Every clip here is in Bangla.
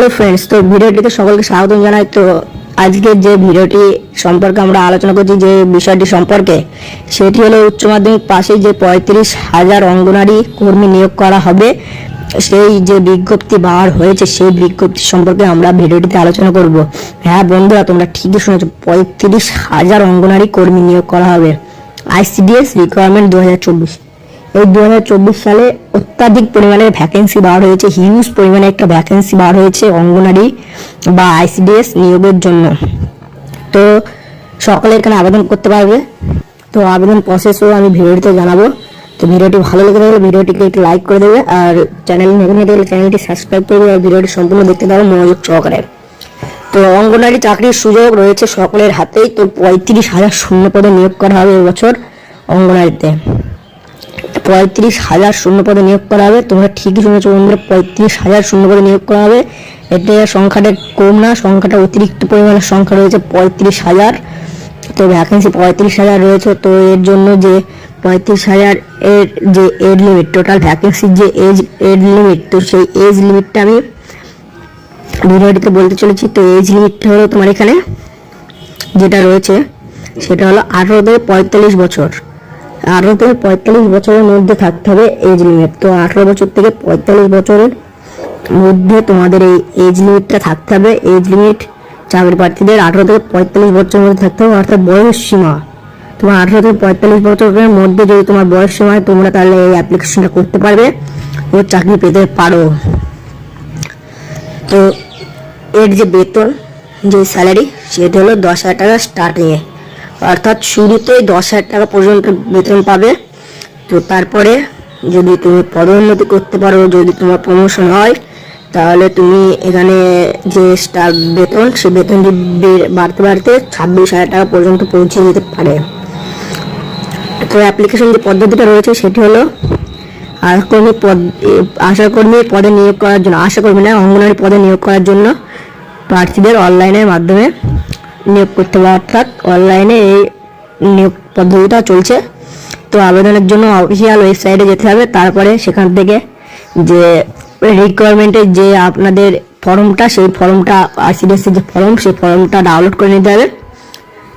হ্যালো ফ্রেন্ডস, তো ভিডিওটিতে সকলকে স্বাগত জানাই। তো আজকে যে ভিডিওটি সম্পর্কে আমরা আলোচনা করছি, যে বিষয়টি সম্পর্কে, সেটি হলো উচ্চ মাধ্যমিক পাশে যে 35,000 অঙ্গনারী কর্মী নিয়োগ করা হবে, সেই যে বিজ্ঞপ্তি বার হয়েছে সেই বিজ্ঞপ্তি সম্পর্কে আমরা ভিডিওটিতে আলোচনা করব। হ্যাঁ বন্ধুরা, তোমরা ঠিকই শুনেছো, 35,000 অঙ্গনারী কর্মী নিয়োগ করা হবে। ICDS requirement 2024। এই 2024 সালে অত্যাধিক পরিমাণে ভ্যাকেন্সি বার হয়েছে, হিউজ পরিমাণে একটা ভ্যাকেন্সি বার হয়েছে অঙ্গনারী বা আইসিডিএস নিয়োগের জন্য। তো সকলে এখানে আবেদন করতে পারবে। তো আবেদন প্রসেসও আমি ভিডিওটিতে জানাবো। তো ভিডিওটি ভালো লেগে থাকলে ভিডিওটিকে একটু লাইক করে দেবে, আর চ্যানেল নতুন হয়ে থাকলে চ্যানেলটি সাবস্ক্রাইব করবে, আর ভিডিওটি সম্পূর্ণ দেখতে পারো মনোযোগ সহকারে। তো অঙ্গনারী চাকরির সুযোগ রয়েছে সকলের হাতেই। তো 35,000 শূন্য পদে নিয়োগ করা হবে এবছর অঙ্গনারীতে। 35,000 শূন্য পদে নিয়োগ করা হবে। তোমরা ঠিকই শুনেছো বন্ধুরা, 35,000 শূন্য পদে নিয়োগ করা হবে। এটা সংখ্যাটা কম না, সংখ্যাটা অতিরিক্ত পরিমাণের সংখ্যা রয়েছে 35,000। তো ভ্যাকেন্সি 35,000 রয়েছে। তো এর জন্য যে 35,000 এর যে এজ লিমিট, টোটাল ভ্যাকেন্সির যে এজ লিমিট, তো সেই এজ লিমিটটা আমি ভিডিওটিতে বলতে চলেছি। তো এজ লিমিটটা হলো তোমার এখানে যেটা রয়েছে সেটা হলো 18 থেকে 45 বছর। 18 থেকে 45 বছরের মধ্যে থাকতে হবে এজ লিমিট। তো 18 বছর থেকে 45 বছরের মধ্যে তোমাদের এই এজ লিমিটটা থাকতে হবে। এজ লিমিট চাকরি প্রার্থীদের 18 থেকে 45 বছরের মধ্যে থাকতে হবে, অর্থাৎ বয়স সীমা তোমার 18 থেকে 45 বছরের মধ্যে যদি তোমার বয়স সীমায়, তোমরা তাহলে এই অ্যাপ্লিকেশনটা করতে পারবে ও চাকরি পেতে পারো। তো এর যে বেতন, যে স্যালারি, সেটা হলো 10,000 টাকা স্টার্টিংয়ে, অর্থাৎ শুরুতেই 10,000 টাকা পর্যন্ত বেতন পাবে। তো তারপরে যদি তুমি পদোন্নতি করতে পারো, যদি তোমার প্রমোশন হয়, তাহলে তুমি এখানে যে স্টার বেতন, সে বেতনটি বাড়তে বাড়তে 26,000 টাকা পর্যন্ত পৌঁছে যেতে পারে। তো অ্যাপ্লিকেশন যে পদ্ধতিটা রয়েছে সেটি হলো আশাকর্মী পদে নিয়োগ করার জন্য, আশাকর্মী না, অঙ্গনারী পদে নিয়োগ করার জন্য প্রার্থীদের অনলাইনের মাধ্যমে নিয়োগ করতে হবে, অর্থাৎ অনলাইনে এই নিয়োগ পদ্ধতিটা চলছে। তো আবেদনের জন্য অফিসিয়াল ওয়েবসাইটে যেতে হবে, তারপরে সেখান থেকে যে রিকোয়ারমেন্টের যে আপনাদের ফর্মটা, সেই ফর্মটা আইসিডিএসের যে ফর্ম, সেই ফর্মটা ডাউনলোড করে নিতে হবে।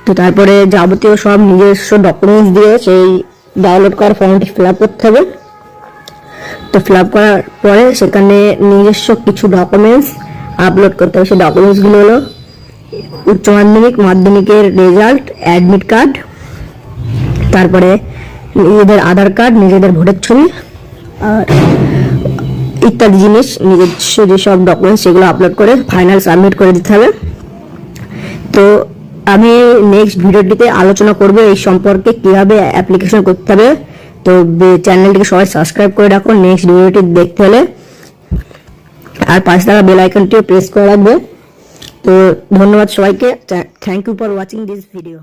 তো তারপরে যাবতীয় সব নিজস্ব ডকুমেন্টস দিয়ে সেই ডাউনলোড করার ফর্মটি ফিল আপ করতে হবে। তো ফিল আপ করার পরে সেখানে নিজস্ব কিছু ডকুমেন্টস আপলোড করতে হবে। সেই ডকুমেন্টসগুলো হলো উচ্চ মাধ্যমিক, মাধ্যমিকের রেজাল্ট, অ্যাডমিট কার্ড, তারপরে নিজেদের আধার কার্ড, নিজেদের ভোটের ছবি, আর ইত্যাদি জিনিস, নিজস্ব যেসব ডকুমেন্টস সেগুলো আপলোড করে ফাইনাল সাবমিট করে দিতে হবে। তো আমি নেক্সট ভিডিওটিতে আলোচনা করব এই সম্পর্কে, কীভাবে অ্যাপ্লিকেশন করতে হবে। তো চ্যানেলটিকে সবাই সাবস্ক্রাইব করে রাখো নেক্সট ভিডিওটি দেখতে হলে, আর পাশে থাকা বেল আইকনটিও প্রেস করে রাখবে। তো ধন্যবাদ সবাইকে, thank you for watching this video.